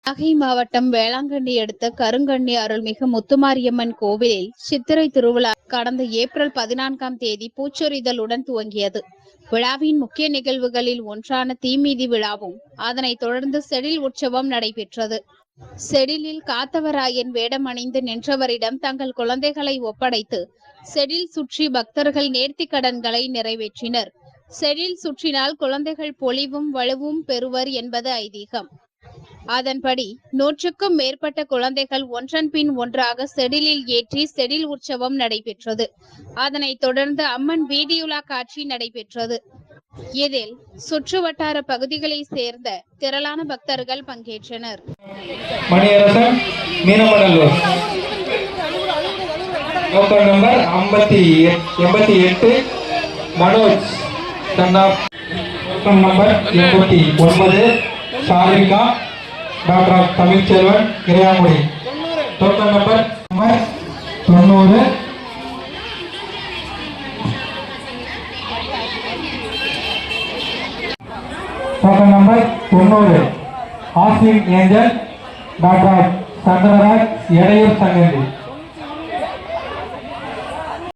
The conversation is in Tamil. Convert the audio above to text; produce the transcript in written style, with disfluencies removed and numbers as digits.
நாகை மாவட்டம் வேளாங்கண்ணி அடுத்த கருங்கண்ணி அருள்மிகு முத்துமாரியம்மன் கோவிலில் சித்திரை திருவிழா கடந்த ஏப்ரல் 14ஆம் தேதி பூச்சொரிதலுடன் துவங்கியது. விழாவின் முக்கிய நிகழ்வுகளில் ஒன்றான தீமிதி விழாவும் அதனைத் தொடர்ந்து செடில் உற்சவம் நடைபெற்றது. செடிலில் காத்தவராயன் வேடம் அணிந்து நின்றவரிடம் தங்கள் குழந்தைகளை ஒப்படைத்து செடில் சுற்றி பக்தர்கள் நேர்த்திக் கடன்களை நிறைவேற்றினர். செடில் சுற்றினால் குழந்தைகள் பொலிவும் வலுவும் பெறுவர் என்பது ஐதீகம். அதன்படி 100க்கும் மேற்பட்ட குழந்தைகள் ஒன்றன் பின் ஒன்றாக செடிலில் ஏற்றி செடில் உற்சவம் நடைபெற்றது. அதனைத் தொடர்ந்து அம்மன் வீதியுலா காட்சி நடைபெற்றது. இதில் சுற்று வட்டார பகுதிகளை சேர்ந்த திரளான பக்தர்கள் பங்கேற்றனர். Maniyarasan Meenamanallur token number 88 Manoj token number 89 Sarika doctor Tamilselvan Iraiyangudi token number 90 token number 90 Asin Angel doctor Chandraraj Edaiyur சங்கந்தி